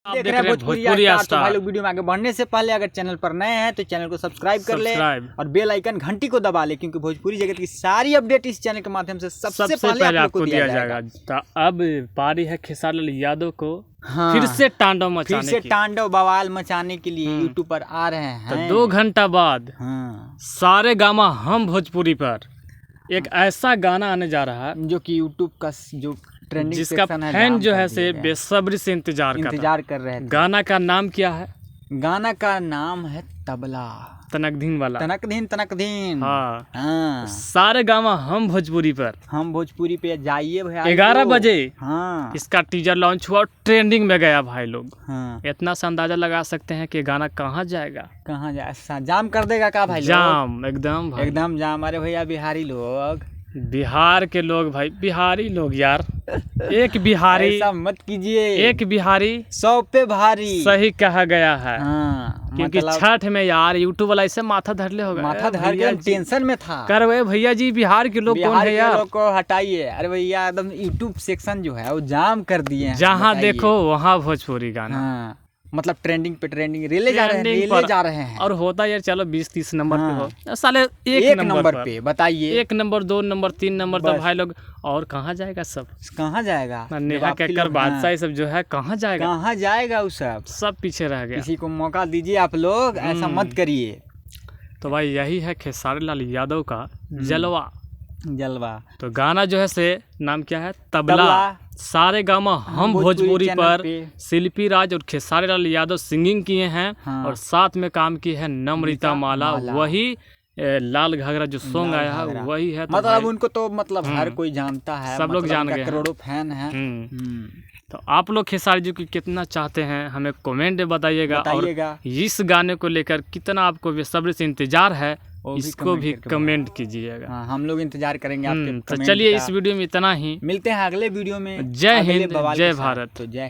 देख रहे हैं भोजपुरी स्टार। तो भाई लोग वीडियो में आगे बढ़ने से पहले अगर चैनल पर नए हैं तो चैनल को सब्सक्राइब कर ले और बेल आइकन घंटी को दबा ले, क्योंकि भोजपुरी जगत की सारी अपडेट इस चैनल के माध्यम से सबसे पहले आपको दिया जाएगा। तो अब पारी है खेसारी लाल यादव को फिर से तांडव मचाने फिर से तांडव बवाल मचाने के लिए यूट्यूब पर आ रहे हैं। तो 2 घंटा बाद सारे गामा हम भोजपुरी पर एक ऐसा गाना आने जा रहा है जो कि यूट्यूब का जो ट्रेंडिंग जिसका फैन जो है से बेसब्री से इंतजार कर रहे हैं। गाना का नाम क्या है? गाना का नाम है तबला तनकधीन वाला। तनकधीन। हाँ। सारे गामा हम भोजपुरी पे जाइए भाई 11 बजे। हाँ। इसका टीजर लॉन्च हुआ, ट्रेंडिंग में गया भाई लोग। हाँ। इतना सा अंदाजा लगा सकते हैं कि गाना कहाँ जाएगा, जाम कर देगा का भाई? जाम एकदम जाम। अरे भैया बिहारी लोग, बिहार के लोग भाई, बिहारी लोग यार, एक बिहारी ऐसा मत कीजिए, एक बिहारी 100 पे भारी सही कहा गया है। हाँ, क्योंकि छठ में यार यूट्यूब वाला ऐसे माथा धरले होगा, माथा धर के टेंशन में था। कर वे भैया जी बिहार के लोग कौन है यार, लोग को हटाइए। अरे भैया एकदम यूट्यूब सेक्शन जो है वो जाम कर दिए हैं। जहाँ देखो वहाँ भोजपुरी गाना। हाँ, मतलब ट्रेंडिंग पे ट्रेंडिंग रेले जा रहे हैं। और होता यार चलो 20-30 नंबर पे हो, साले एक नंबर पे बताइए, 1 नंबर 2 नंबर 3 नंबर, तो भाई लोग और कहाँ जाएगा? सब कहाँ जाएगा? नेहा कक्कर बादशाह सब जो है कहाँ जाएगा? वो सब पीछे रह गया। किसी को मौका दीजिए आप लोग, ऐसा मत करिए। तो भाई यही है खेसारी लाल यादव का जलवा। तो गाना जो है से नाम क्या है? तबला। सारे गामा हम भोजपुरी पर शिल्पी राज और खेसारी लाल यादव सिंगिंग किए हैं। हाँ। और साथ में काम की है नम्रता माला। वही लाल घाघरा जो सॉन्ग आया है वही है। तो मतलब उनको तो मतलब हर कोई जानता है, सब लोग जान गए, करोड़ों फैन हैं। तो आप लोग खेसारी जी को कितना चाहते हैं हमें कमेंट में बताइएगा। और इस गाने को लेकर कितना आपको बेसब्री से इंतजार है इसको भी कमेंट कीजिएगा। हाँ, हम लोग इंतजार करेंगे आपके। तो चलिए इस वीडियो में इतना ही, मिलते हैं अगले वीडियो में। जय हिंद, जय भारत। तो जय